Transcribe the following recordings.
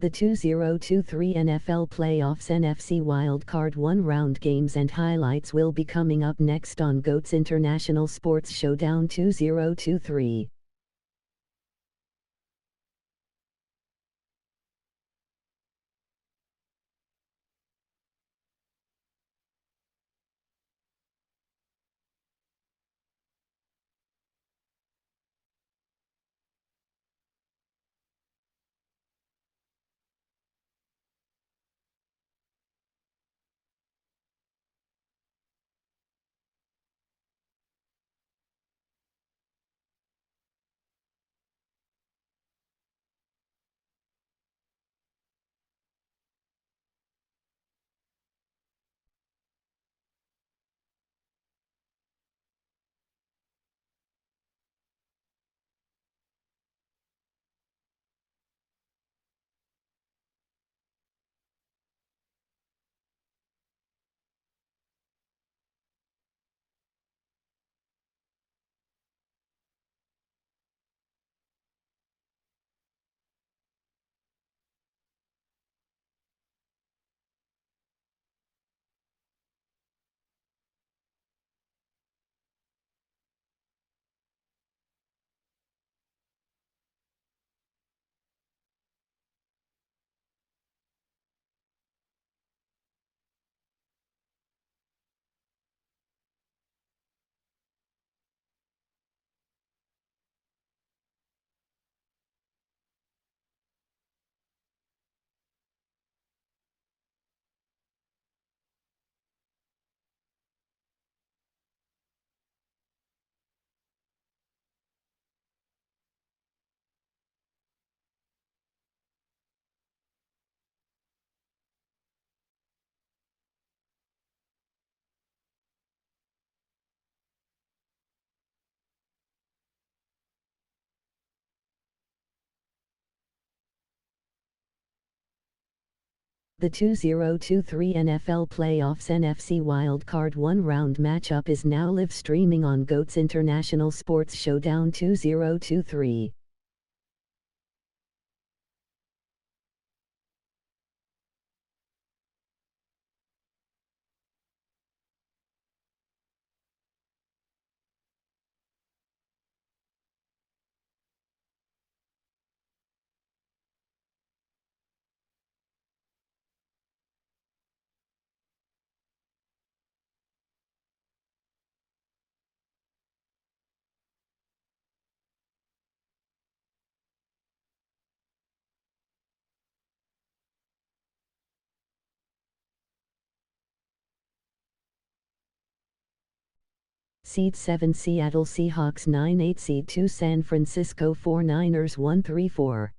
The 2023 NFL Playoffs NFC Wildcard one-round games and highlights will be coming up next on GOAT's International Sports Showdown 2023. The 2023 NFL Playoffs NFC Wildcard one-round matchup is now live streaming on GOAT's International Sports Showdown 2023. Seed 7 Seattle Seahawks 9-8 Seed 2 San Francisco 49ers 1-3-4.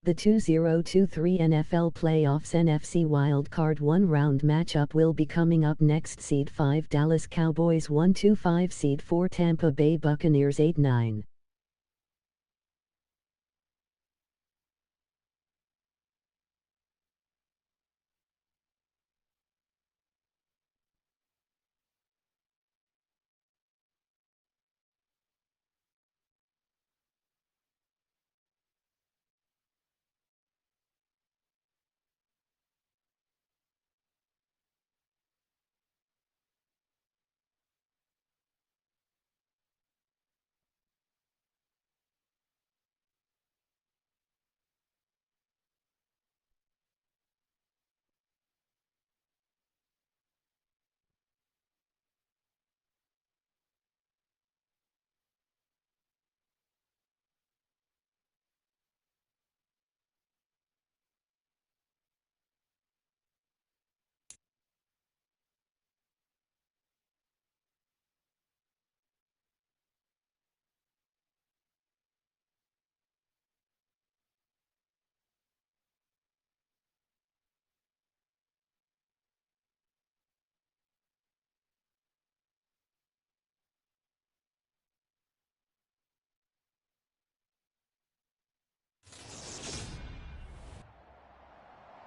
The 2023 NFL Playoffs NFC Wildcard 1 round matchup will be coming up next. Seed 5 Dallas Cowboys 1-5, Seed 4 Tampa Bay Buccaneers 8-9.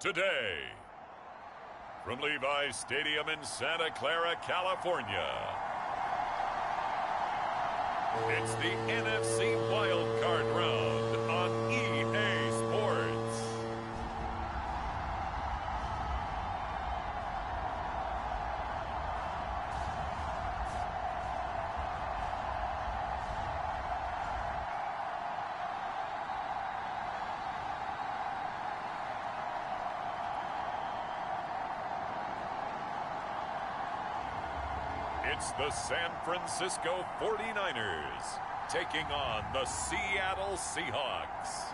Today, from Levi's Stadium in Santa Clara, California, it's the NFC Wildcard round on EA Sports. It's the San Francisco 49ers taking on the Seattle Seahawks.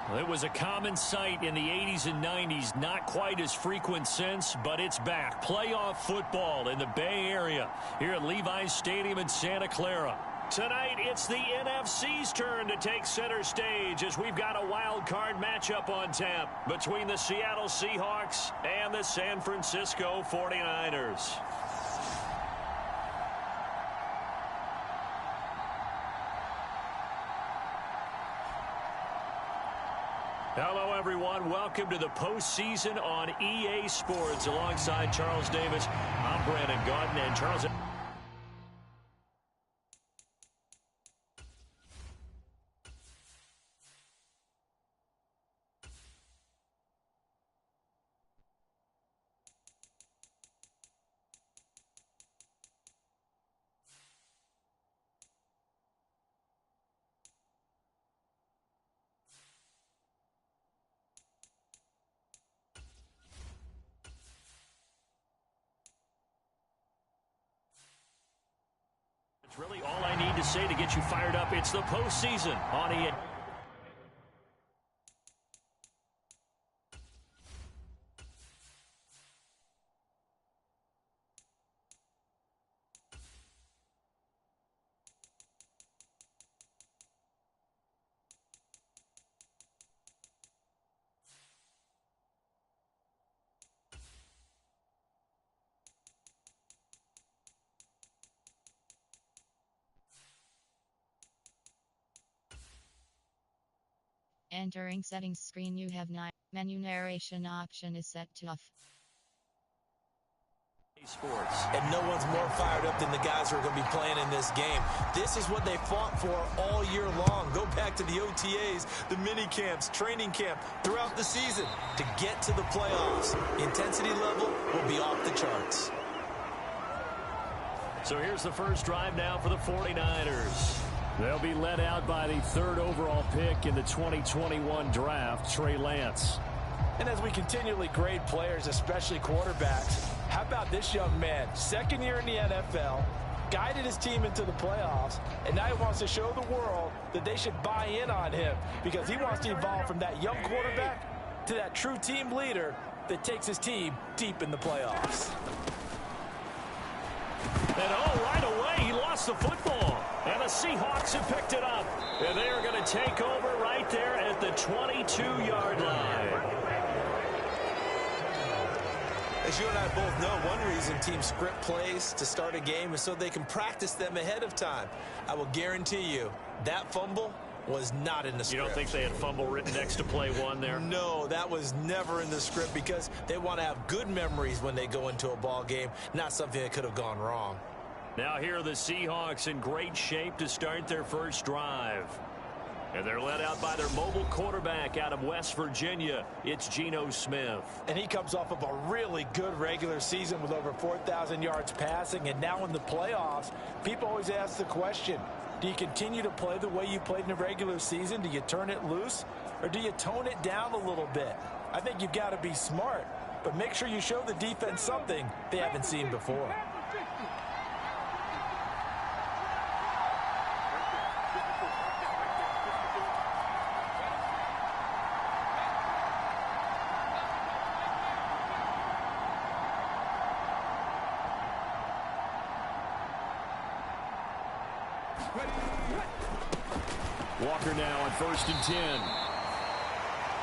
Well, it was a common sight in the 80s and 90s, not quite as frequent since, but it's back. Playoff football in the Bay Area here at Levi's Stadium in Santa Clara. Tonight, it's the NFC's turn to take center stage as we've got a wild card matchup on tap between the Seattle Seahawks and the San Francisco 49ers. Hello, everyone. Welcome to the postseason on EA Sports. Alongside Charles Davis, I'm Brandon Gaudin, and Charles... It's really all I need to say to get you fired up. It's the postseason on EA. Entering settings screen, you have menu narration option is set to off. Sports. And no one's more fired up than the guys who are going to be playing in this game. This is what they fought for all year long. Go back to the OTAs, the mini camps, training camp, throughout the season to get to the playoffs. Intensity level will be off the charts. So here's the first drive now for the 49ers. They'll be led out by the third overall pick in the 2021 draft, Trey Lance. And as we continually grade players, especially quarterbacks, how about this young man? Second year in the NFL, guided his team into the playoffs, and now he wants to show the world that they should buy in on him because he wants to evolve from that young quarterback to that true team leader that takes his team deep in the playoffs. And right away, he lost the football. And a Seahawks have picked it up. And they are going to take over right there at the 22-yard line. As you and I both know, one reason teams script plays to start a game is so they can practice them ahead of time. I will guarantee you that fumble was not in the script. You don't think they had fumble written next to play one there? No, that was never in the script because they want to have good memories when they go into a ball game, not something that could have gone wrong. Now here are the Seahawks in great shape to start their first drive. And they're led out by their mobile quarterback out of West Virginia. It's Geno Smith. And he comes off of a really good regular season with over 4,000 yards passing. And now in the playoffs, people always ask the question, do you continue to play the way you played in the regular season? Do you turn it loose? Or do you tone it down a little bit? I think you've got to be smart. But make sure you show the defense something they haven't seen before. Walker now on 1st and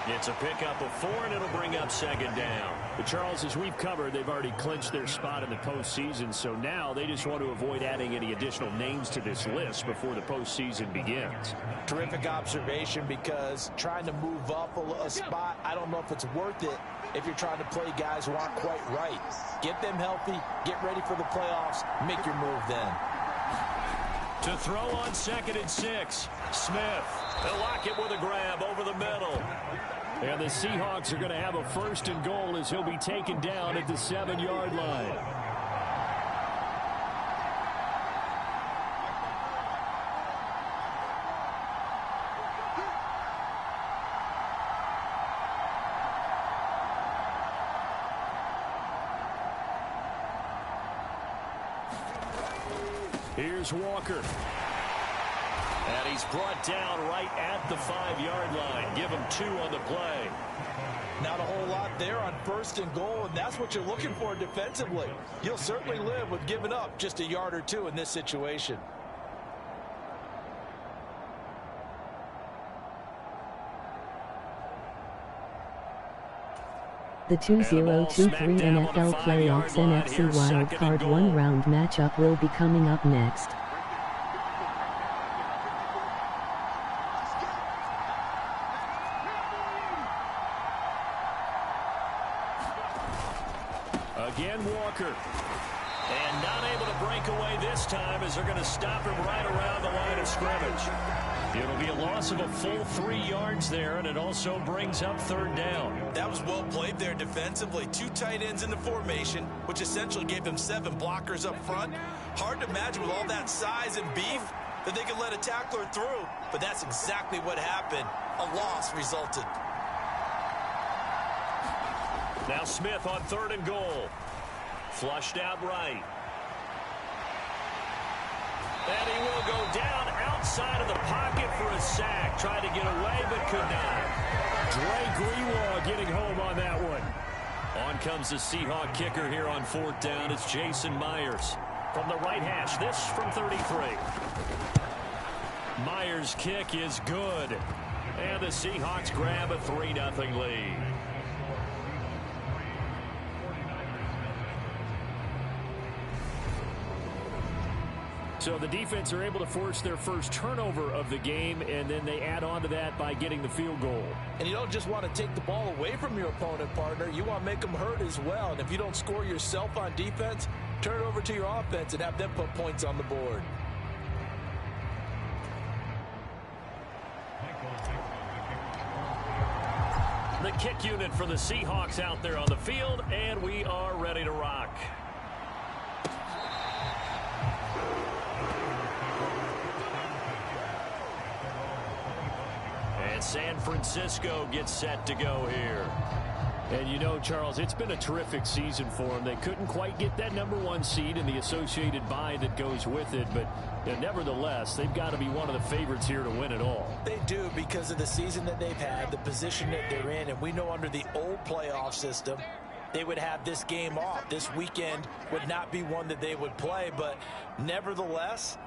10. It's a pickup of 4, and it'll bring up 2nd down. But Charles, as we've covered, they've already clinched their spot in the postseason, so now they just want to avoid adding any additional names to this list before the postseason begins. Terrific observation, because trying to move up a spot, I don't know if it's worth it if you're trying to play guys who aren't quite right. Get them healthy, get ready for the playoffs, make your move then. To throw on 2nd and 6. Smith. They'll lock it with a grab over the middle. And the Seahawks are going to have a 1st and goal as he'll be taken down at the 7-yard line. Here's Walker. And he's brought down right at the 5-yard line. Give him 2 on the play. Not a whole lot there on 1st and goal, and that's what you're looking for defensively. You'll certainly live with giving up just a yard or 2 in this situation. The 2023 NFL Playoffs NFC Wildcard 1-round matchup will be coming up next. Again, Walker. And not able to break away this time as they're going to stop him right around the line of scrimmage. It'll be a loss of a full 3 yards there, and it also brings up 3rd down. That was well played there defensively. 2 tight ends in the formation, which essentially gave them 7 blockers up front. Hard to imagine with all that size and beef that they could let a tackler through, but that's exactly what happened. A loss resulted. Now Smith on 3rd and goal. Flushed out right. And he will go down outside of the pocket for a sack. Tried to get away, but could not. Dre Greenlaw getting home on that one. On comes the Seahawk kicker here on 4th down. It's Jason Myers from the right hash. This from 33. Myers' kick is good. And the Seahawks grab a 3-0 lead. So the defense are able to force their first turnover of the game, and then they add on to that by getting the field goal. And you don't just want to take the ball away from your opponent, partner. You want to make them hurt as well. And if you don't score yourself on defense, turn it over to your offense and have them put points on the board. The kick unit for the Seahawks out there on the field, and we are ready to rock. And San Francisco gets set to go here. And you know, Charles, it's been a terrific season for them. They couldn't quite get that #1 seed and the associated bye that goes with it, but nevertheless, they've got to be one of the favorites here to win it all. They do, because of the season that they've had, the position that they're in, and we know under the old playoff system, they would have this game off. This weekend would not be one that they would play, but nevertheless,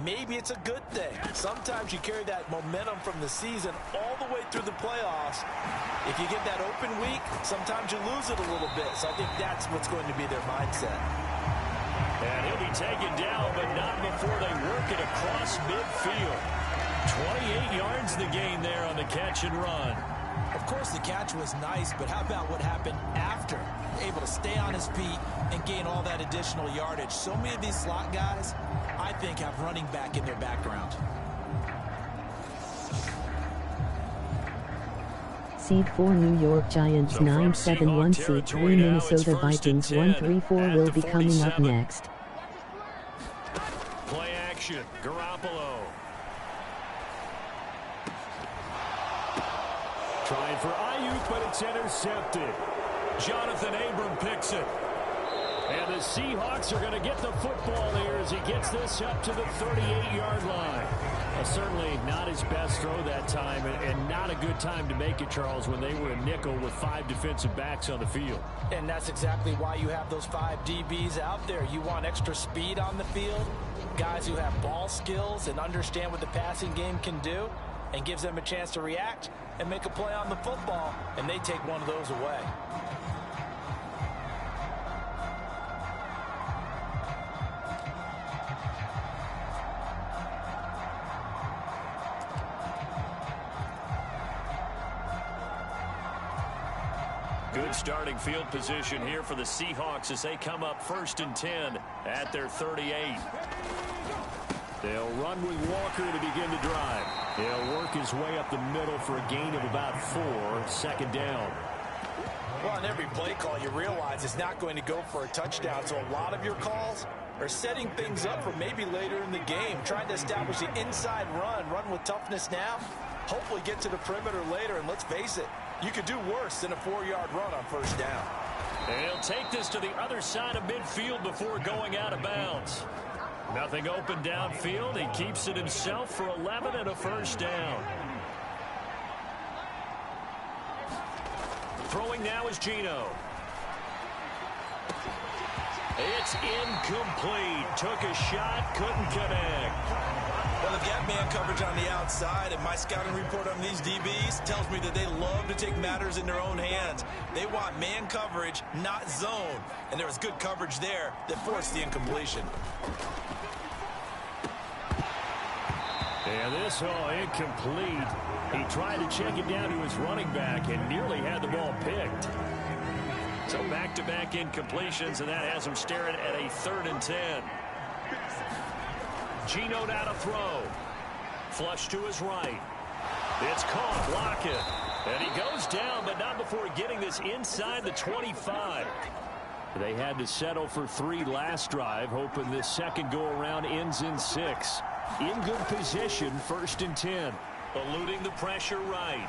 maybe it's a good thing. Sometimes you carry that momentum from the season all the way through the playoffs. If you get that open week, sometimes you lose it a little bit. So I think that's what's going to be their mindset. And he'll be taken down, but not before they work it across midfield. 28 yards the gain there on the catch and run. Of course, the catch was nice, but how about what happened after? Able to stay on his feet and gain all that additional yardage. So many of these slot guys, I think, have running back in their background. Seed 4 New York Giants 9-7-1, Seed 3 Minnesota Vikings 1-3-4 will be coming up next. Play action, Garoppolo. Trying for Ayuk, but it's intercepted. Jonathan Abram picks it. And the Seahawks are going to get the football here as he gets this up to the 38-yard line. Certainly not his best throw that time, and not a good time to make it, Charles, when they were a nickel with 5 defensive backs on the field. And that's exactly why you have those 5 DBs out there. You want extra speed on the field, guys who have ball skills and understand what the passing game can do, and gives them a chance to react and make a play on the football, and they take one of those away. Good starting field position here for the Seahawks as they come up 1st and 10 at their 38. They'll run with Walker to begin the drive. He'll work his way up the middle for a gain of about 4, 2nd down. Well, on every play call, you realize it's not going to go for a touchdown, so a lot of your calls are setting things up for maybe later in the game, trying to establish the inside run with toughness now, hopefully get to the perimeter later, and let's face it, you could do worse than a 4-yard run on 1st down. And he'll take this to the other side of midfield before going out of bounds. Nothing open downfield. He keeps it himself for 11 and a 1st down. Throwing now is Geno. It's incomplete. Took a shot, couldn't connect. Well, they've got man coverage on the outside, and my scouting report on these DBs tells me that they love to take matters in their own hands. They want man coverage, not zone. And there was good coverage there that forced the incompletion. And this incomplete. He tried to check it down to his running back and nearly had the ball picked. So back-to-back incompletions, and that has him staring at a 3rd and 10. Geno now to throw. Flush to his right. It's caught. Block it. And he goes down, but not before getting this inside the 25. They had to settle for 3 last drive, hoping this second go-around ends in 6. In good position, 1st and 10. Eluding the pressure right.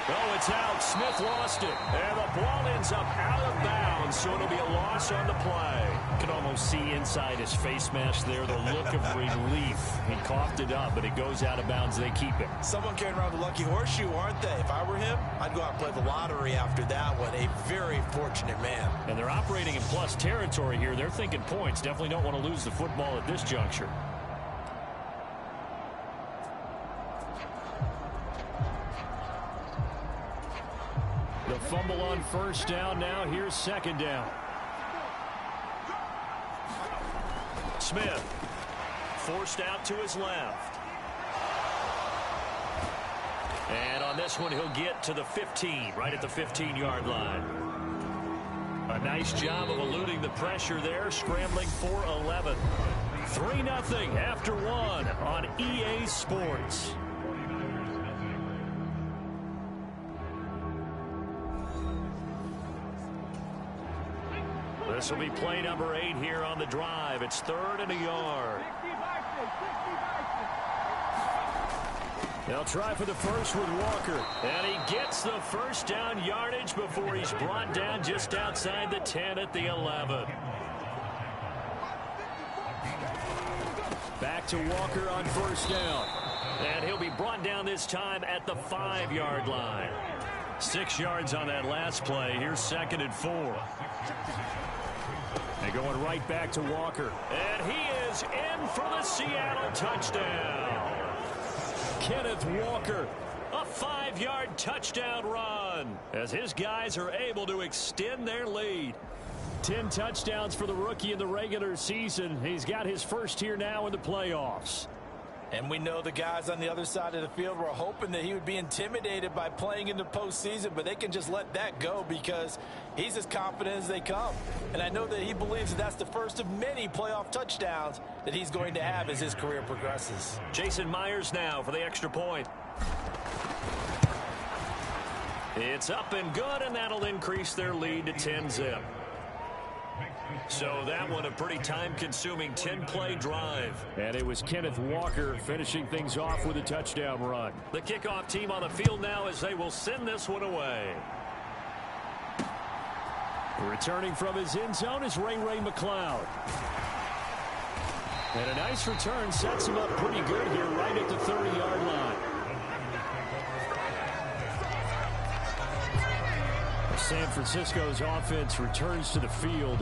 Oh, it's out. Smith lost it. And the ball ends up out of bounds, so it'll be a loss on the play. You can almost see inside his face mask there the look of relief. He coughed it up, but it goes out of bounds. They keep it. Someone carrying around the lucky horseshoe, aren't they? If I were him, I'd go out and play the lottery after that one. A very fortunate man. And they're operating in plus territory here. They're thinking points. Definitely don't want to lose the football at this juncture. The fumble on 1st down. Now here's 2nd down. Smith forced out to his left. And on this one, he'll get to the 15, right at the 15-yard line. A nice job of eluding the pressure there, scrambling for 11. 3-0 after 1 on EA Sports. This will be play number 8 here on the drive. It's 3rd and a yard. They'll try for the first with Walker. And he gets the 1st down yardage before he's brought down just outside the 10 at the 11. Back to Walker on 1st down. And he'll be brought down this time at the 5-yard line. 6 yards on that last play. Here's 2nd and 4. They Going right back to Walker. And he is in for the Seattle touchdown. Kenneth Walker, a 5-yard touchdown run as his guys are able to extend their lead. 10 touchdowns for the rookie in the regular season. He's got his first here now in the playoffs. And we know the guys on the other side of the field were hoping that he would be intimidated by playing in the postseason, but they can just let that go because he's as confident as they come. And I know that he believes that that's the first of many playoff touchdowns that he's going to have as his career progresses. Jason Myers now for the extra point. It's up and good, and that'll increase their lead to 10-zip. So that one a pretty time-consuming 10-play drive. And it was Kenneth Walker finishing things off with a touchdown run. The kickoff team on the field now as they will send this one away. Returning from his end zone is Ray McLeod. And a nice return sets him up pretty good here right at the 30-yard line. San Francisco's offense returns to the field.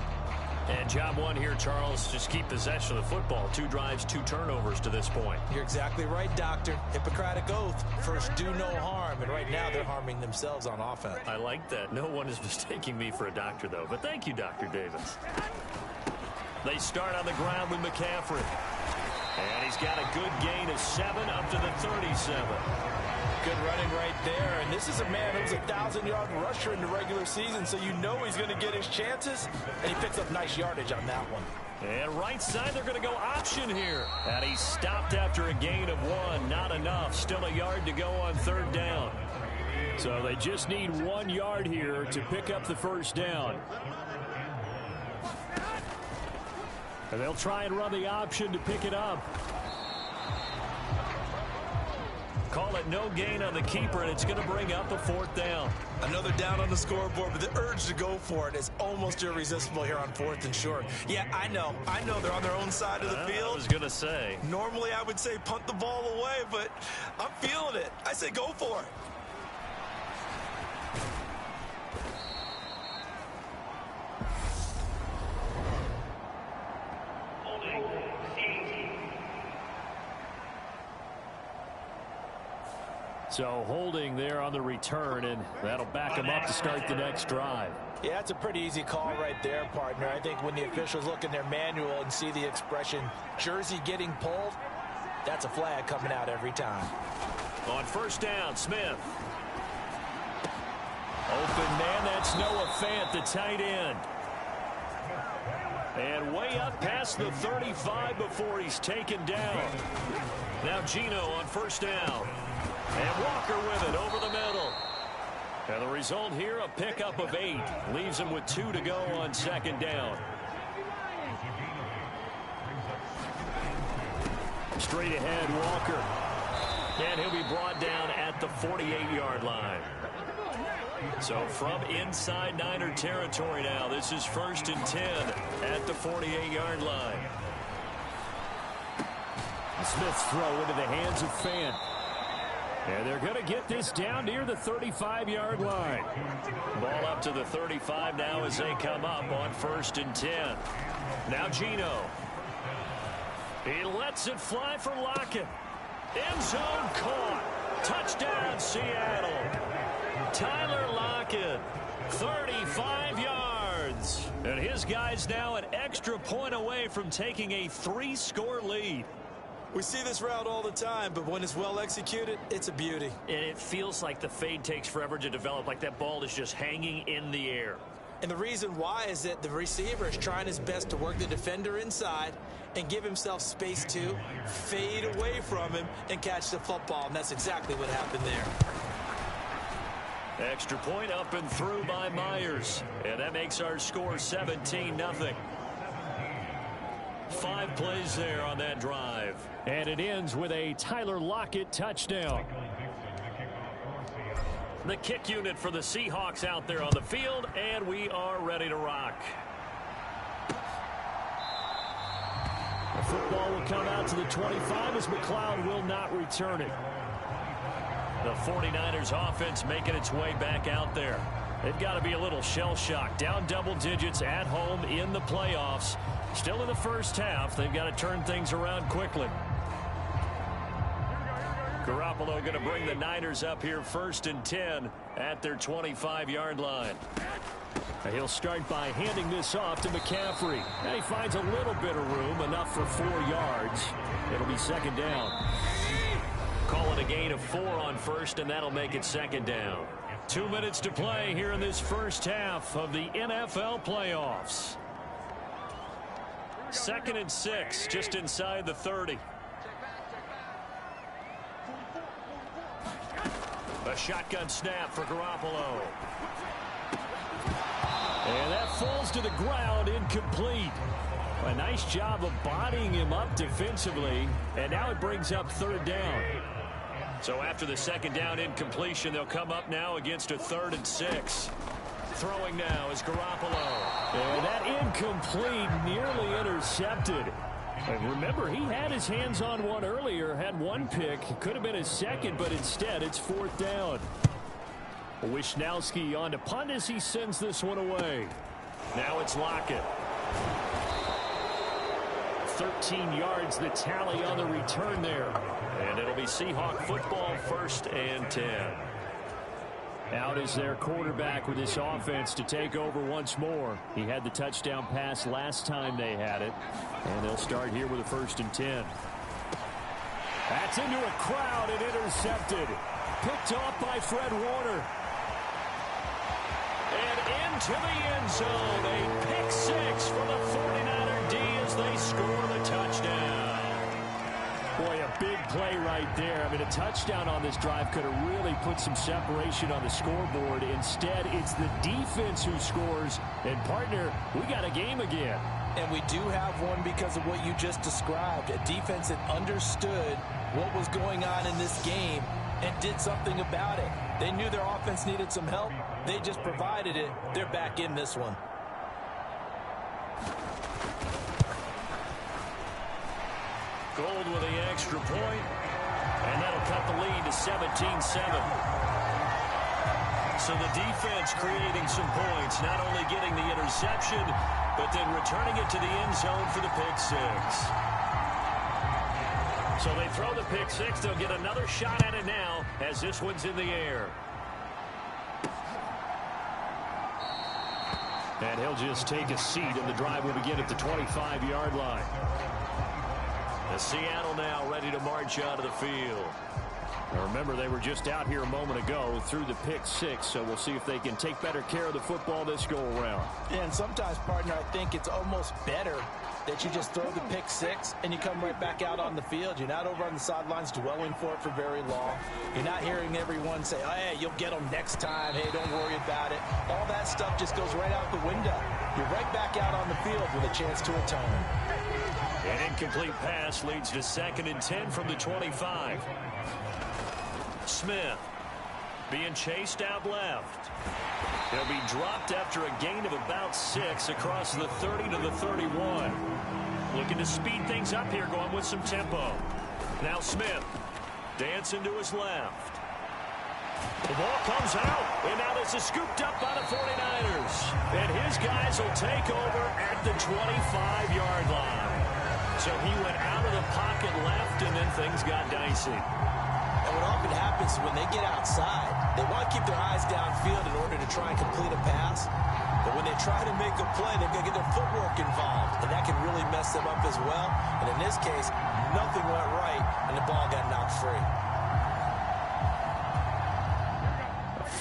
And job one here, Charles, just keep possession of the football. 2 drives, 2 turnovers to this point. You're exactly right, Doctor. Hippocratic oath. First, do no harm. And right now, they're harming themselves on offense. I like that. No one is mistaking me for a doctor, though. But thank you, Dr. Davis. They start on the ground with McCaffrey. And he's got a good gain of 7 up to the 37. Good running right there. And this is a man who's a 1,000-yard rusher in the regular season, so you know he's going to get his chances. And he picks up nice yardage on that one. And right side, they're going to go option here. And he stopped after a gain of 1. Not enough. Still a yard to go on 3rd down. So they just need 1 yard here to pick up the first down. And they'll try and run the option to pick it up. Call it no gain on the keeper, and it's going to bring up a 4th down. Another down on the scoreboard, but the urge to go for it is almost irresistible here on 4th and short. Yeah, I know they're on their own side of the field. I was going to say. Normally I would say punt the ball away, but I'm feeling it. I say go for it. So holding there on the return, and that'll back them up to start the next drive. Yeah, it's a pretty easy call right there, partner. I think when the officials look in their manual and see the expression jersey getting pulled, that's a flag coming out every time. On 1st down, Smith. Open man, that's Noah Fant, the tight end. And way up past the 35 before he's taken down. Now Gino on 1st down. And Walker with it over the middle. And the result here, a pickup of 8. Leaves him with 2 to go on 2nd down. Straight ahead, Walker. And he'll be brought down at the 48-yard line. So from inside Niner territory now, this is 1st and 10 at the 48-yard line. Smith's throw into the hands of Fant. And they're going to get this down near the 35-yard line. Ball up to the 35 now as they come up on 1st and 10. Now Gino. He lets it fly for Lockett. End zone caught. Touchdown Seattle. Tyler Lockett, 35 yards. And his guys now an extra point away from taking a 3-score lead. We see this route all the time, but when it's well executed, it's a beauty. And it feels like the fade takes forever to develop, like that ball is just hanging in the air. And the reason why is that the receiver is trying his best to work the defender inside and give himself space to fade away from him and catch the football. And that's exactly what happened there. Extra point up and through by Myers. And that makes our score 17-0. 5 plays there on that drive. And it ends with a Tyler Lockett touchdown. The kick unit for the Seahawks out there on the field, and we are ready to rock. The football will come out to the 25 as McLeod will not return it. The 49ers offense making its way back out there. They've got to be a little shell-shocked. Down double digits at home in the playoffs. Still in the first half. They've got to turn things around quickly. Garoppolo going to bring the Niners up here 1st and 10 at their 25-yard line. He'll start by handing this off to McCaffrey. And he finds a little bit of room, enough for 4 yards. It'll be 2nd down. Calling a gain of 4 on 1st, and that'll make it 2nd down. 2 minutes to play here in this first half of the NFL playoffs. 2nd and 6, just inside the 30. A shotgun snap for Garoppolo. And that falls to the ground, incomplete. A nice job of bodying him up defensively, and now it brings up 3rd down. So after the 2nd down incompletion, they'll come up now against a 3rd and 6. Throwing now is Garoppolo. And that incomplete, nearly intercepted. And remember, he had his hands on one earlier, had 1 pick. Could have been his 2nd, but instead it's 4th down. Wishnowski on to punt as he sends this one away. Now it's Lockett. 13 yards the tally on the return there. And it'll be Seahawk football 1st and 10. Out is their quarterback with this offense to take over once more. He had the touchdown pass last time they had it. And they'll start here with a 1st and 10. That's into a crowd and intercepted. Picked off by Fred Warner. And into the end zone. A pick 6 for the 49er D as they score the touchdown. Boy, a big play right there. I mean, a touchdown on this drive could have really put some separation on the scoreboard. Instead, it's the defense who scores. And, partner, we got a game again. And we do have one because of what you just described. A defense that understood what was going on in this game and did something about it. They knew their offense needed some help. They just provided it. They're back in this one. Gold with the extra point, and that'll cut the lead to 17-7. So the defense creating some points, not only getting the interception, but then returning it to the end zone for the pick 6. So they throw the pick 6. They'll get another shot at it now as this one's in the air. And he'll just take a seat, and the drive will begin at the 25-yard line. The Seattle now ready to march out of the field. Now remember, they were just out here a moment ago through the pick 6, so we'll see if they can take better care of the football this go-around. Yeah, and sometimes, partner, I think it's almost better that you just throw the pick 6 and you come right back out on the field. You're not over on the sidelines dwelling for it for very long. You're not hearing everyone say, oh, hey, you'll get them next time. Hey, don't worry about it. All that stuff just goes right out the window. You're right back out on the field with a chance to atone. An incomplete pass leads to 2nd and 10 from the 25. Smith being chased out left. He'll be dropped after a gain of about 6 across the 30 to the 31. Looking to speed things up here, going with some tempo. Now Smith dancing to his left. The ball comes out, and now this is scooped up by the 49ers. And his guys will take over at the 25-yard line. So he went out of the pocket left, and then things got dicey. And what often happens when they get outside, they want to keep their eyes downfield in order to try and complete a pass. But when they try to make a play, they've got to get their footwork involved, and that can really mess them up as well. And in this case, nothing went right, and the ball got knocked free.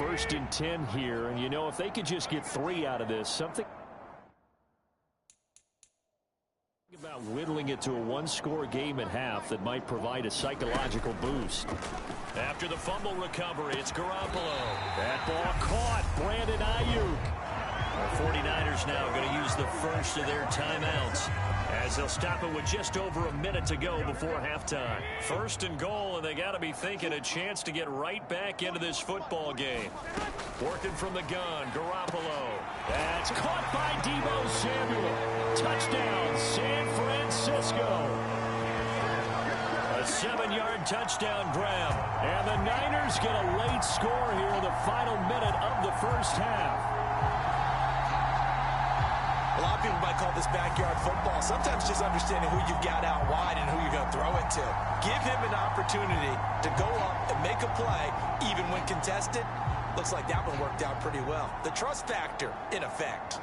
1st and 10 here, and you know, if they could just get 3 out of this, something about whittling it to a 1-score game at half that might provide a psychological boost. After the fumble recovery, it's Garoppolo. That ball caught. Brandon Ayuk. Our 49ers now going to use the first of their timeouts as they'll stop it with just over a minute to go before halftime. 1st and goal, and they got to be thinking a chance to get right back into this football game. Working from the gun, Garoppolo. That's caught by Deebo Samuel. Touchdown, San Francisco. A A 7-yard touchdown grab. And the Niners get a late score here in the final minute of the first half. A lot of people might call this backyard football. Sometimes just understanding who you've got out wide and who you're going to throw it to. Give him an opportunity to go up and make a play, even when contested. Looks like that one worked out pretty well. The trust factor in effect.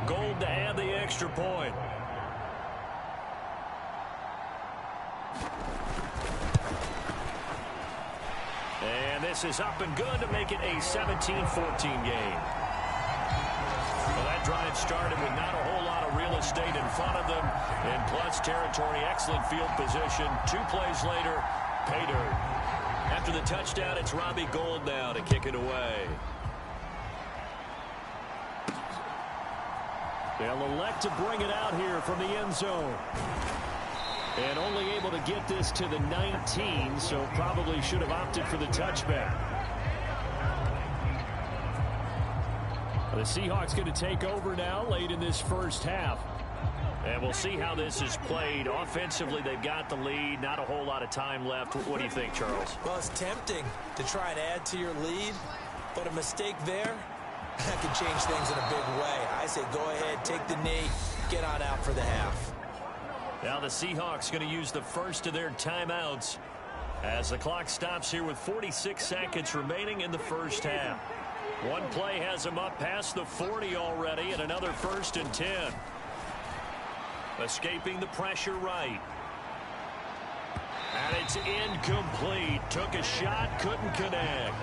Gold to add the extra point. And this is up and good to make it a 17-14 game. Well, that drive started with not a whole lot of real estate in front of them. In plus territory, excellent field position. 2 plays later, pay dirt. After the touchdown, it's Robbie Gould now to kick it away. They'll elect to bring it out here from the end zone. And only able to get this to the 19, so probably should have opted for the touchback. The Seahawks going to take over now late in this first half. And we'll see how this is played. Offensively, they've got the lead. Not a whole lot of time left. What do you think, Charles? Well, it's tempting to try and add to your lead, but a mistake there, that can change things in a big way. I say go ahead, take the knee, get on out for the half. Now the Seahawks going to use the first of their timeouts as the clock stops here with 46 seconds remaining in the first half. One play has them up past the 40 already, and another 1st and 10. Escaping the pressure right. And it's incomplete. Took a shot, couldn't connect.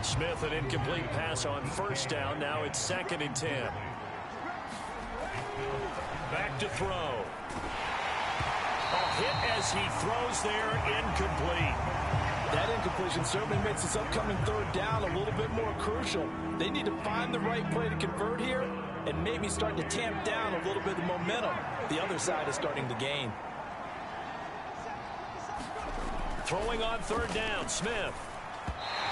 Smith, an incomplete pass on 1st down. Now it's 2nd and 10. Back to throw. A hit as he throws there, incomplete. That incompletion certainly makes this upcoming 3rd down a little bit more crucial. They need to find the right play to convert here and maybe start to tamp down a little bit of momentum. The other side is starting to gain. Throwing on 3rd down, Smith.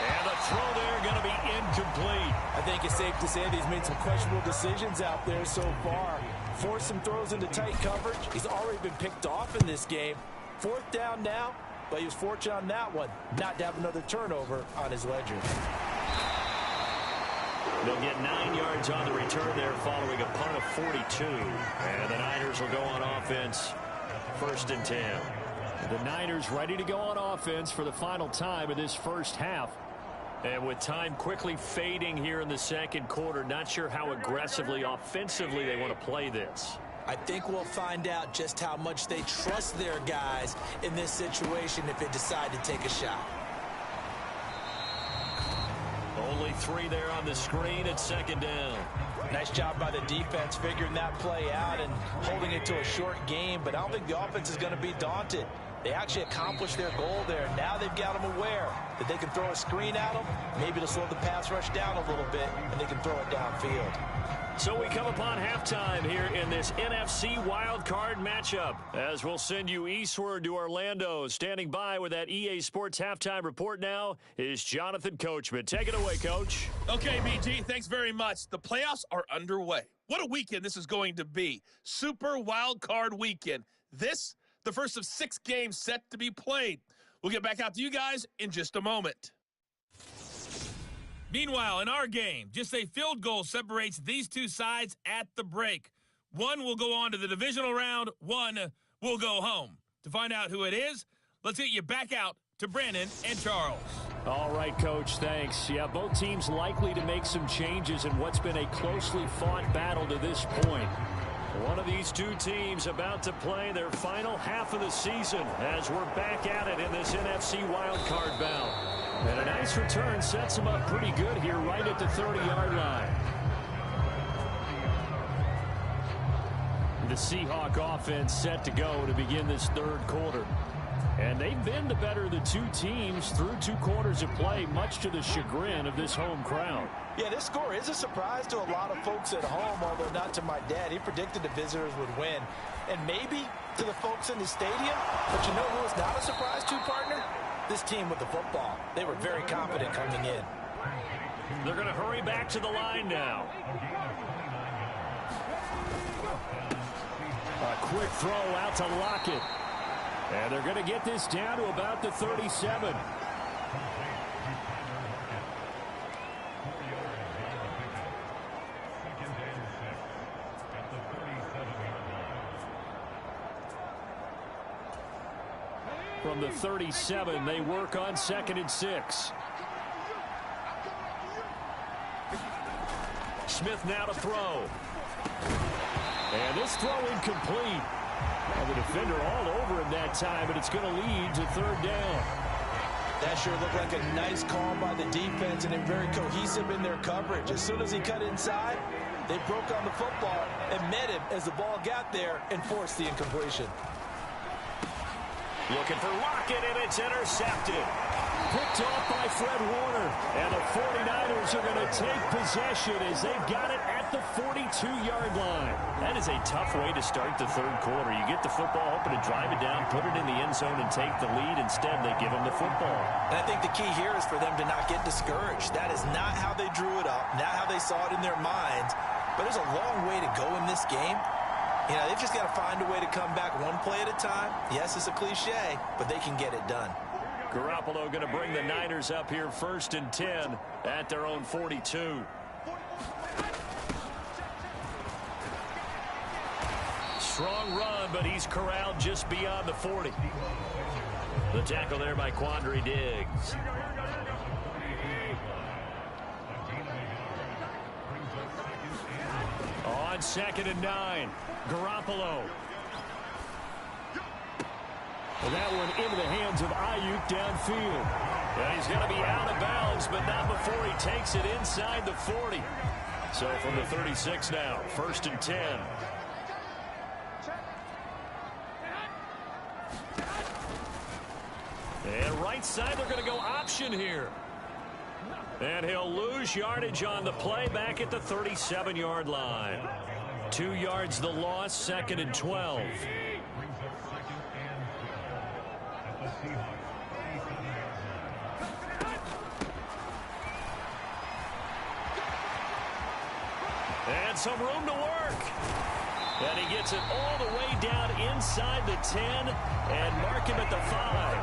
And the throw there going to be incomplete. I think it's safe to say that he's made some questionable decisions out there so far. Forced some throws into tight coverage. He's already been picked off in this game. 4th down now, but he was fortunate on that one not to have another turnover on his ledger. They'll get 9 yards on the return there following a punt of 42. And the Niners will go on offense, 1st and 10. The Niners ready to go on offense for the final time of this first half. And with time quickly fading here in the 2nd quarter, not sure how aggressively, offensively they want to play this. I think we'll find out just how much they trust their guys in this situation if they decide to take a shot. Only 3 there on the screen at 2nd down. Nice job by the defense figuring that play out and holding it to a short game, but I don't think the offense is going to be daunted. They actually accomplished their goal there. Now they've got them aware that they can throw a screen at them, maybe to slow the pass rush down a little bit, and they can throw it downfield. So we come upon halftime here in this NFC Wildcard matchup, as we'll send you eastward to Orlando. Standing by with that EA Sports halftime report now is Jonathan Coachman. Take it away, Coach. Okay, BG, thanks very much. The playoffs are underway. What a weekend this is going to be. Super Wildcard weekend. This, the first of 6 games set to be played. We'll get back out to you guys in just a moment. Meanwhile, in our game, just a field goal separates these two sides at the break. One will go on to the divisional round, one will go home. To find out who it is, let's get you back out to Brandon and Charles. All right, Coach, thanks. Yeah, both teams likely to make some changes in what's been a closely fought battle to this point. One of these two teams about to play their final half of the season as we're back at it in this NFC Wildcard bout. And a nice return sets them up pretty good here right at the 30-yard line. The Seahawk offense set to go to begin this 3rd quarter. And they've been the better of the two teams through 2 quarters of play, much to the chagrin of this home crowd. Yeah, this score is a surprise to a lot of folks at home, although not to my dad. He predicted the visitors would win. And maybe to the folks in the stadium. But you know who is not a surprise to, partner? This team with the football. They were very confident coming in. They're going to hurry back to the line now. A quick throw out to Lockett. And they're going to get this down to about the 37. From the 37, they work on 2nd and 6. Smith now to throw. And this throw incomplete. Well, the defender all over him that time, but it's going to lead to 3rd down. That sure looked like a nice call by the defense, and they're very cohesive in their coverage. As soon as he cut inside, they broke on the football and met him as the ball got there and forced the incompletion. Looking for Lockett, and it's intercepted. Picked off by Fred Warner. And the 49ers are going to take possession as they've got it at the 42-yard line. That is a tough way to start the 3rd quarter. You get the football, hoping to drive it down, put it in the end zone, and take the lead. Instead, they give them the football. And I think the key here is for them to not get discouraged. That is not how they drew it up, not how they saw it in their minds. But there's a long way to go in this game. You know, they've just got to find a way to come back one play at a time. Yes, it's a cliche, but they can get it done. Garoppolo going to bring the Niners up here 1st and 10 at their own 42. Strong run, but he's corralled just beyond the 40. The tackle there by Quandre Diggs. On 2nd and 9, Garoppolo. Well, that one into the hands of Ayuk downfield. And he's going to be out of bounds, but not before he takes it inside the 40. So from the 36 now, 1st and 10. And right side, they're going to go option here. And he'll lose yardage on the play back at the 37-yard line. 2 yards the loss, 2nd and 12. And some room to work. And he gets it all the way down inside the 10 and mark him at the 5.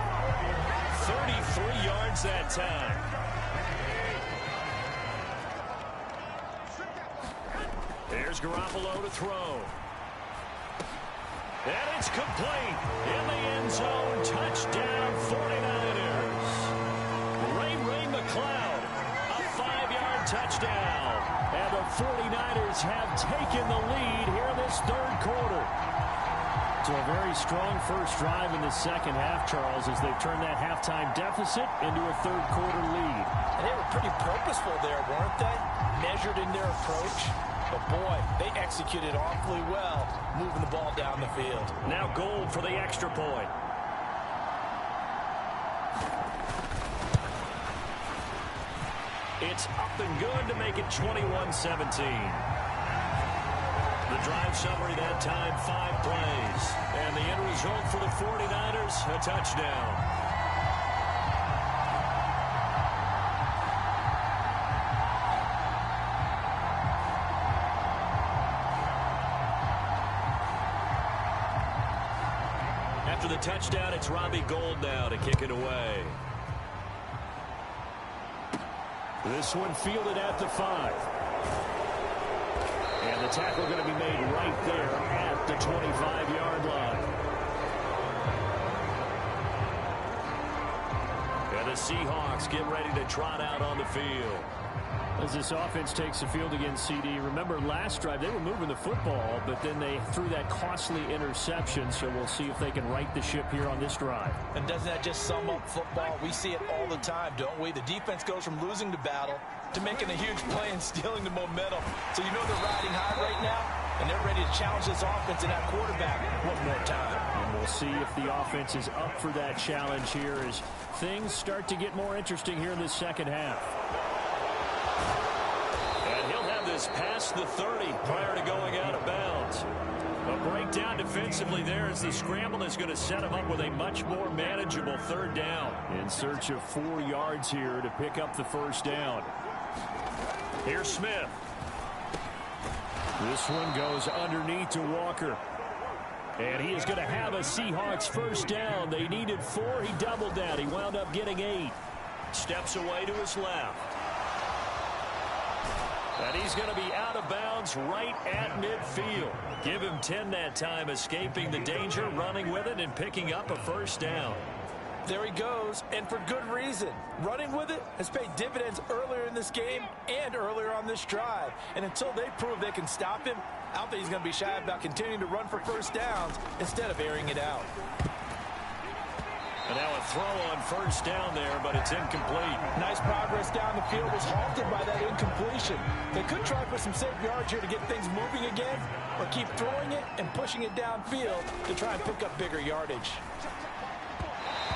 33 yards that time. Here's Garoppolo to throw. And it's complete. In the end zone, touchdown 49ers. Ray McLeod, a 5-yard touchdown. And the 49ers have taken the lead here in this 3rd quarter. So a very strong first drive in the 2nd half, Charles, as they've turned that halftime deficit into a 3rd quarter lead. And they were pretty purposeful there, weren't they? Measured in their approach. But, boy, they executed awfully well, moving the ball down the field. Now Gold for the extra point. It's up and good to make it 21-17. The drive summary that time, 5 plays. And the end result for the 49ers, a touchdown. After the touchdown, it's Robbie Gould now to kick it away. This one fielded at the 5. And the tackle going to be made right there at the 25-yard line. And the Seahawks get ready to trot out on the field. As this offense takes the field against CD, remember last drive they were moving the football, but then they threw that costly interception, so we'll see if they can right the ship here on this drive. And doesn't that just sum up football? We see it all the time, don't we? The defense goes from losing the battle to making a huge play and stealing the momentum. So you know they're riding high right now, and they're ready to challenge this offense and that quarterback one more time. And we'll see if the offense is up for that challenge here as things start to get more interesting here in this 2nd half. And he'll have this past the 30 prior to going out of bounds. A breakdown defensively there as the scramble is going to set him up with a much more manageable 3rd down. In search of 4 yards here to pick up the 1st down. Here's Smith. This one goes underneath to Walker. And he is going to have a Seahawks first down. They needed 4. He doubled that. He wound up getting 8. Steps away to his left. And he's going to be out of bounds right at midfield. Give him 10 that time, escaping the danger, running with it, and picking up a first down. There he goes, and for good reason. Running with it has paid dividends earlier in this game and earlier on this drive. And until they prove they can stop him, I don't think he's going to be shy about continuing to run for first downs instead of airing it out. And now a throw on first down there, but it's incomplete. Nice progress down the field was halted by that incompletion. They could try for some safe yards here to get things moving again, or keep throwing it and pushing it downfield to try and pick up bigger yardage.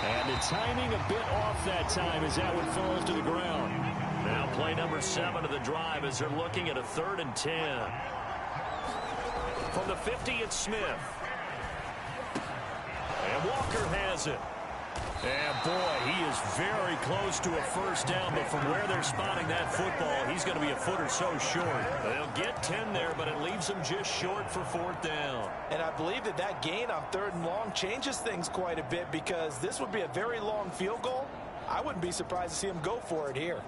And the timing a bit off that time as that one falls to the ground. Now play number 7 of the drive as they're looking at a 3rd and 10. From the 50, it's Smith. And Walker has it. And boy, he is very close to a first down, but from where they're spotting that football, he's going to be a foot or so short. They'll get 10 there, but it leaves them just short for 4th down. And I believe that gain on 3rd and long changes things quite a bit, because this would be a very long field goal. I wouldn't be surprised to see him go for it here.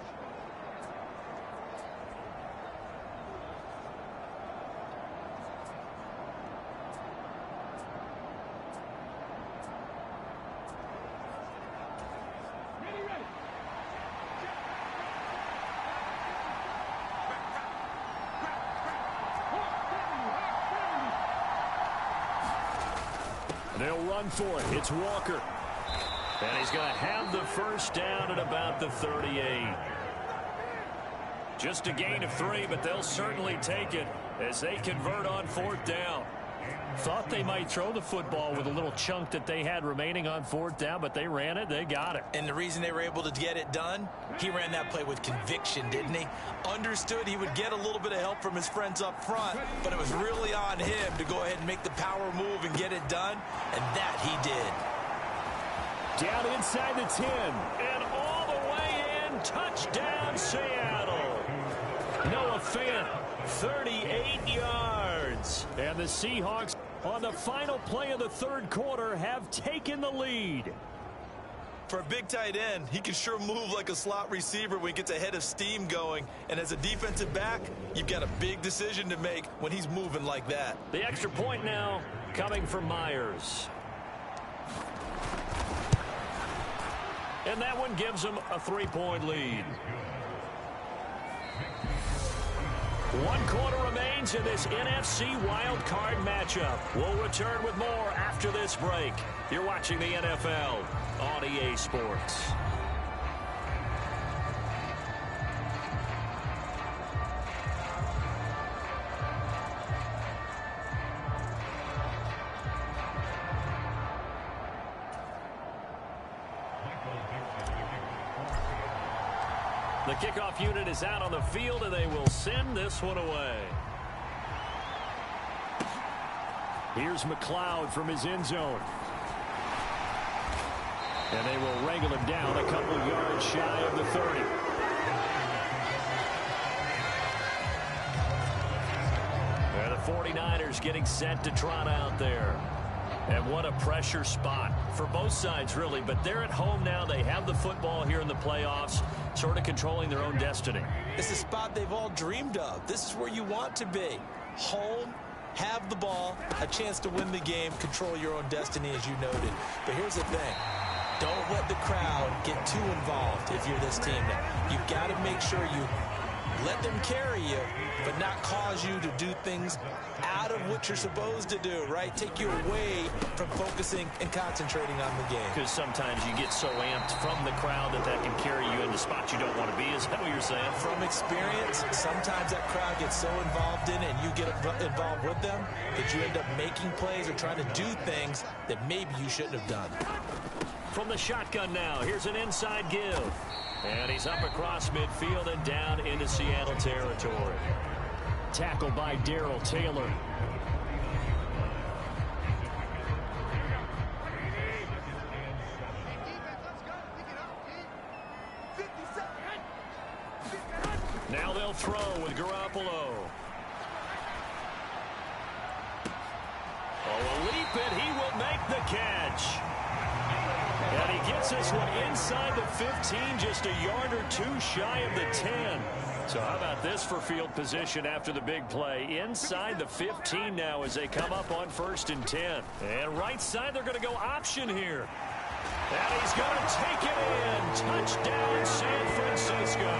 They'll run for it. It's Walker. And he's going to have the first down at about the 38. Just a gain of 3, but they'll certainly take it as they convert on 4th down. Thought they might throw the football with a little chunk that they had remaining on 4th down, but they ran it. They got it. And the reason they were able to get it done, he ran that play with conviction, didn't he? Understood he would get a little bit of help from his friends up front, but it was really on him to go ahead and make the power move and get it done, and that he did. Down inside the 10, and all the way in, touchdown Seattle. Noah Fant, 38 yards. And the Seahawks, on the final play of the 3rd quarter, have taken the lead. For a big tight end, he can sure move like a slot receiver when he gets a head of steam going. And as a defensive back, you've got a big decision to make when he's moving like that. The extra point now coming from Myers. And that one gives them a 3-point lead. 1 quarter remains in this NFC Wildcard matchup. We'll return with more after this break. You're watching the NFL on EA Sports. The kickoff unit is out on the field, and they will send this one away. Here's McLeod from his end zone. And they will wrangle him down a couple of yards shy of the 30. And the 49ers getting set to trot out there. And what a pressure spot for both sides, really. But they're at home now. They have the football here in the playoffs, sort of controlling their own destiny. It's a spot they've all dreamed of. This is where you want to be. Home, have the ball, a chance to win the game, control your own destiny, as you noted. But here's the thing. Don't let the crowd get too involved if you're this team. Now, you've got to make sure you let them carry you, but not cause you to do things out of what you're supposed to do, right? Take you away from focusing and concentrating on the game. Because sometimes you get so amped from the crowd that can carry you in the spot you don't want to be. Is that what you're saying? From experience, sometimes that crowd gets so involved in it and you get involved with them that you end up making plays or trying to do things that maybe you shouldn't have done. From the shotgun now, here's an inside give. And he's up across midfield and down into Seattle territory. Tackled by Darrell Taylor. Now they'll throw with Garoppolo. Oh, a leap, and he will make the catch. And he gets this one inside the 15, just a yard or two shy of the 10. So how about this for field position after the big play? Inside the 15 now as they come up on 1st and 10. And right side, they're going to go option here. And he's going to take it in. Touchdown, San Francisco.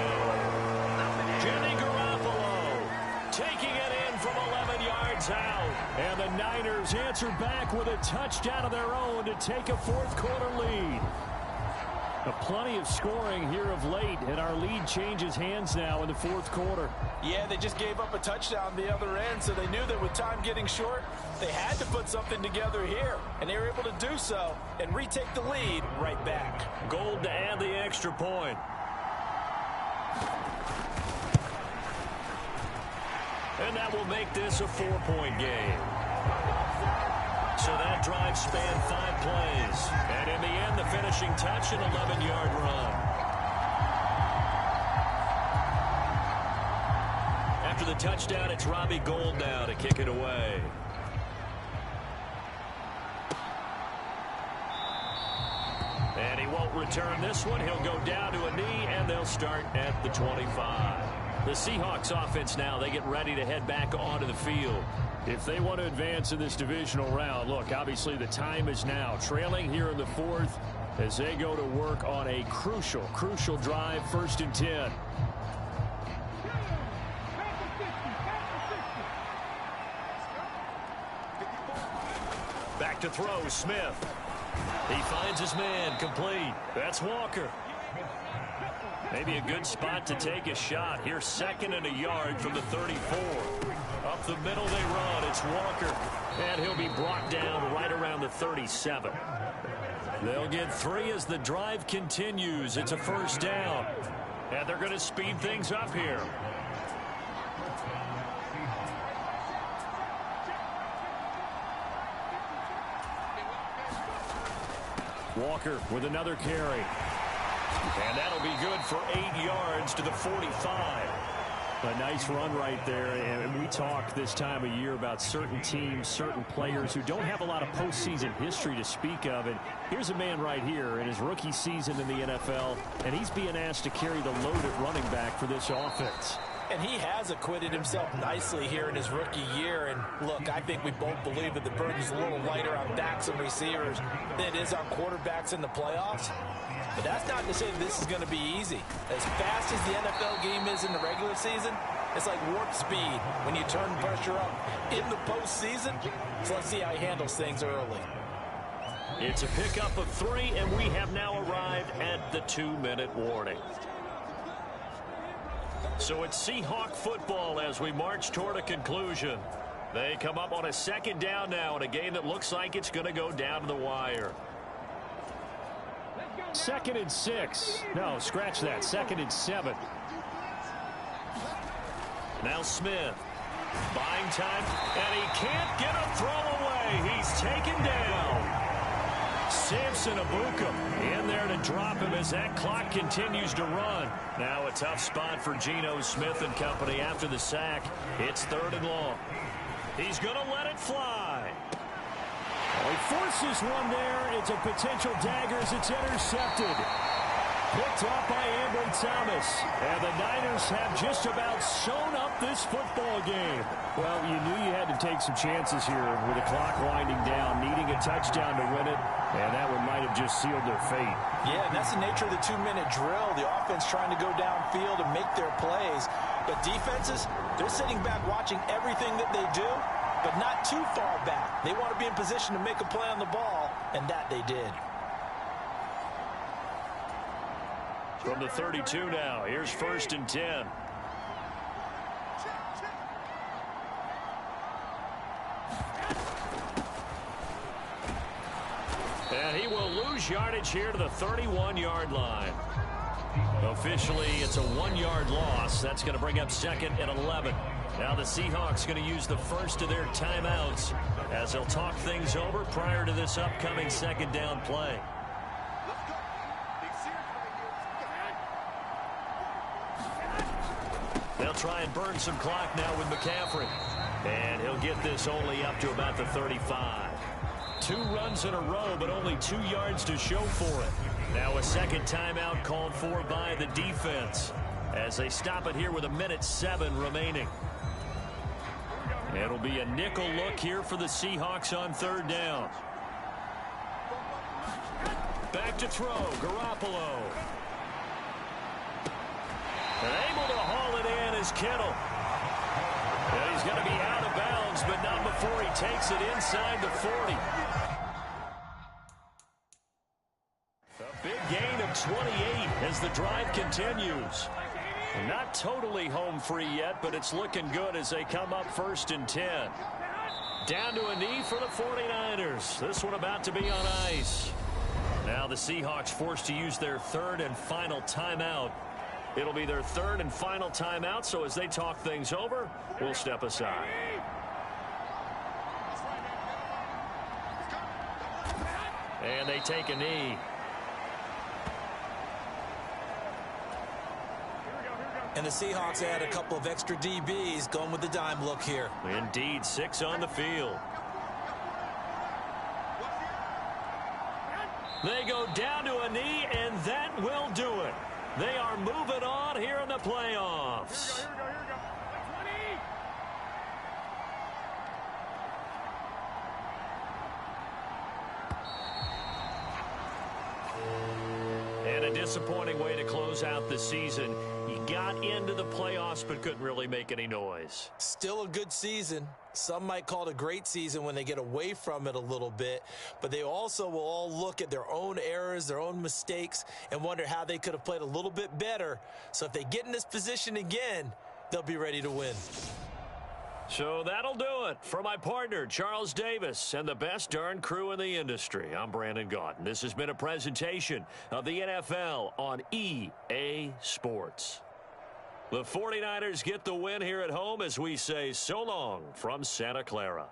Jimmy Garoppolo taking it in from 11 yards out. And the Niners answer back with a touchdown of their own to take a fourth-quarter lead. Plenty of scoring here of late, and our lead changes hands now in the fourth quarter. Yeah, they just gave up a touchdown the other end, so they knew that with time getting short, they had to put something together here, and they were able to do so and retake the lead right back. Gold to add the extra point. And that will make this a 4-point game. So that drive spanned 5 plays. And in the end, the finishing touch, an 11-yard run. After the touchdown, it's Robbie Gould now to kick it away. And he won't return this one. He'll go down to a knee, and they'll start at the 25. The Seahawks offense now, they get ready to head back onto the field. If they want to advance in this divisional round, look, obviously the time is now. Trailing here in the fourth as they go to work on a crucial drive, 1st and 10. Back to throw, Smith. He finds his man, complete. That's Walker. Maybe a good spot to take a shot. Here's 2nd and a yard from the 34. Up the middle they run. It's Walker. And he'll be brought down right around the 37. They'll get 3 as the drive continues. It's a 1st down. And they're going to speed things up here. Walker with another carry. And that'll be good for 8 yards to the 45. A nice run right there, and we talk this time of year about certain teams, certain players who don't have a lot of postseason history to speak of, and here's a man right here in his rookie season in the NFL, and he's being asked to carry the load at running back for this offense. And he has acquitted himself nicely here in his rookie year. And look, I think we both believe that the burden's a little lighter on backs and receivers than it is on quarterbacks in the playoffs. But that's not to say that this is going to be easy. As fast as the NFL game is in the regular season, it's like warp speed when you turn pressure up in the postseason. So let's see how he handles things early. It's a pickup of 3, and we have now arrived at the 2-minute warning. So it's Seahawk football as we march toward a conclusion. They come up on a 2nd down now in a game that looks like it's going to go down to the wire. 2nd and 6. No, scratch that. 2nd and 7. Now Smith. Buying time, and he can't get a throw away. He's taken down. Samson Abuka in there to drop him as that clock continues to run. Now a tough spot for Geno Smith and company after the sack. It's 3rd and long. He's going to let it fly. He forces one there. It's a potential dagger as it's intercepted. Picked up by Ambry Thomas. And the Niners have just about sewn up this football game. Well, you knew you had to take some chances here with the clock winding down, needing a touchdown to win it. And that one might have just sealed their fate. Yeah, and that's the nature of the 2-minute drill. The offense trying to go downfield and make their plays. But defenses, they're sitting back watching everything that they do, but not too far back. They want to be in position to make a play on the ball, and that they did. From the 32 now, here's 1st and 10. And he will lose yardage here to the 31-yard line. Officially, it's a 1-yard loss. That's going to bring up 2nd and 11. Now the Seahawks going to use the first of their timeouts as they'll talk things over prior to this upcoming 2nd down play. They'll try and burn some clock now with McCaffrey. And he'll get this only up to about the 35. 2 runs in a row, but only 2 yards to show for it. Now a second timeout called for by the defense as they stop it here with 1:07 remaining. It'll be a nickel look here for the Seahawks on 3rd down. Back to throw, Garoppolo. And able to haul it in is Kittle. And he's going to be out of bounds, but not before he takes it inside the 40. A big gain of 28 as the drive continues. Not totally home free yet, but it's looking good as they come up 1st and 10. Down to a knee for the 49ers. This one about to be on ice. Now the Seahawks forced to use their 3rd and final timeout. It'll be their 3rd and final timeout, so as they talk things over, we'll step aside. And they take a knee. And the Seahawks add a couple of extra DBs going with the dime look here. Indeed, 6 on the field. They go down to a knee, and that will do it. They are moving on here in the playoffs. Here we go. And a disappointing way to close out the season. He got into the playoffs but couldn't really make any noise. Still a good season. Some might call it a great season when they get away from it a little bit, but they also will all look at their own errors, their own mistakes, and wonder how they could have played a little bit better. So if they get in this position again, they'll be ready to win. So that'll do it for my partner, Charles Davis, and the best darn crew in the industry. I'm Brandon Gaudin. This has been a presentation of the NFL on EA Sports. The 49ers get the win here at home as we say so long from Santa Clara.